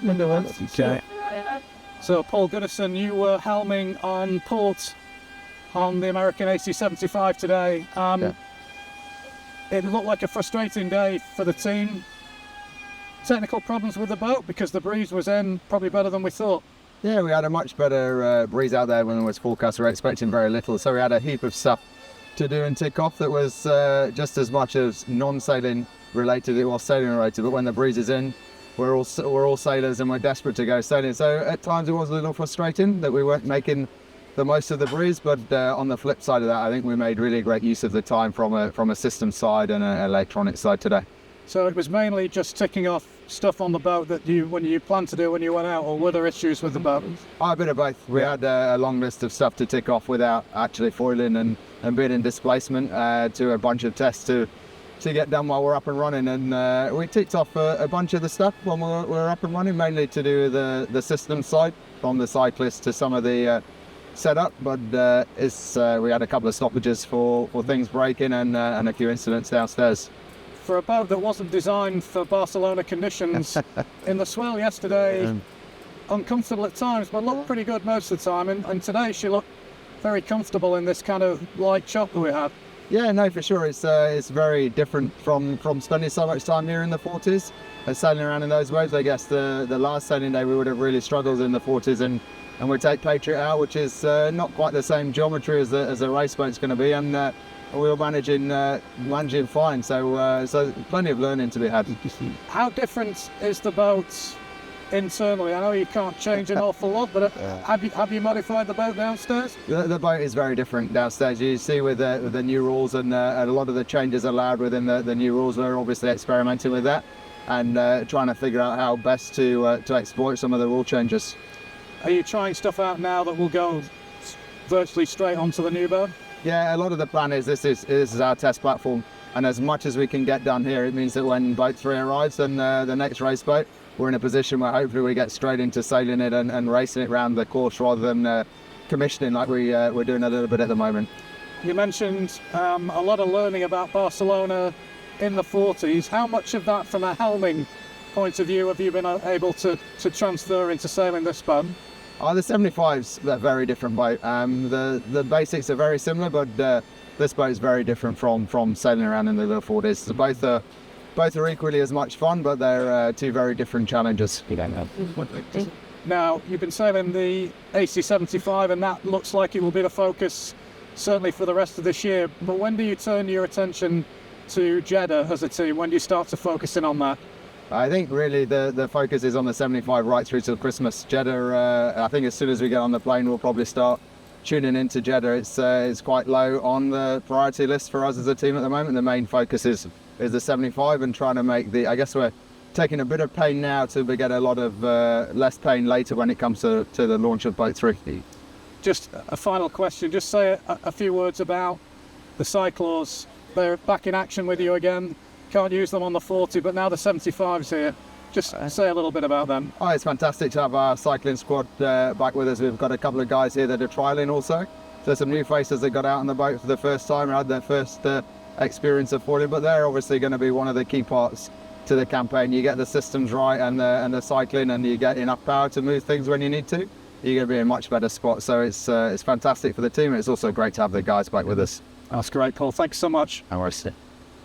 Okay. So, Paul Goodison, you were helming on port on the American AC-75 today. It looked like a frustrating day for the team. Technical problems with the boat because the breeze was in probably better than we thought. Yeah, we had a much better breeze out there when it was forecast. We were expecting very little, so we had a heap of stuff to do and tick off that was just as much as non-sailing related it was sailing related. But when the breeze is in, we're all sailors and we're desperate to go sailing. So at times it was a little frustrating that we weren't making the most of the breeze. But on the flip side of that, I think we made really great use of the time from a system side and an electronic side today. So it was mainly just ticking off stuff on the boat that when you planned to do when you went out, or were there issues with the boat? A bit of both. We had a long list of stuff to tick off without actually foiling and being in displacement to a bunch of tests to get done while we're up and running. And we ticked off a bunch of the stuff when we're up and running, mainly to do with the system side, from the cyclist to some of the setup. But we had a couple of stoppages for things breaking and a few incidents downstairs. For a boat that wasn't designed for Barcelona conditions, in the swell yesterday, uncomfortable at times, but looked pretty good most of the time. And today she looked very comfortable in this kind of light chop that we had. Yeah, no, for sure. It's very different from spending so much time here in the 40s and sailing around in those waves. I guess the last sailing day we would have really struggled in the 40s, and we take Patriot out, which is not quite the same geometry as a race boat's going to be, and we were managing fine, so plenty of learning to be had. How different is the boat internally? I know you can't change an awful lot, but have you modified the boat downstairs? The boat is very different downstairs. You see with the new rules and a lot of the changes allowed within the new rules. We're obviously experimenting with that and trying to figure out how best to exploit some of the rule changes. Are you trying stuff out now that will go virtually straight onto the new boat? Yeah, a lot of the plan is this is our test platform, and as much as we can get done here, it means that when boat 3 arrives and the next race boat, we're in a position where hopefully we get straight into sailing it and racing it around the course rather than commissioning like we're doing a little bit at the moment. You mentioned a lot of learning about Barcelona in the 40s. How much of that from a helming point of view have you been able to transfer into sailing this boat? The 75's a very different boat. The basics are very similar, but this boat is very different from sailing around in the little 40s. So both are equally as much fun, but they're two very different challenges. Now, you've been sailing the AC-75, and that looks like it will be the focus, certainly for the rest of this year. But when do you turn your attention to Jeddah as a team? When do you start to focus in on that? I think really the focus is on the 75 right through till Christmas. Jeddah, I think as soon as we get on the plane, we'll probably start tuning into Jeddah. It's quite low on the priority list for us as a team at the moment. The main focus is the 75 and trying to make I guess we're taking a bit of pain now to get a lot of less pain later when it comes to the launch of boat 3. Just a final question, just say a few words about the Cyclaws. They're back in action with you again. Can't use them on the 40, but now the 75's here. Just say a little bit about them. Oh, it's fantastic to have our cycling squad back with us. We've got a couple of guys here that are trialling also. So some new faces that got out on the boat for the first time and had their first experience of foiling, but they're obviously going to be one of the key parts to the campaign. You get the systems right and the cycling, and you get enough power to move things when you need to, you're going to be in a much better spot. So it's fantastic for the team. It's also great to have the guys back with us. That's great, Paul. Thanks so much. No worries.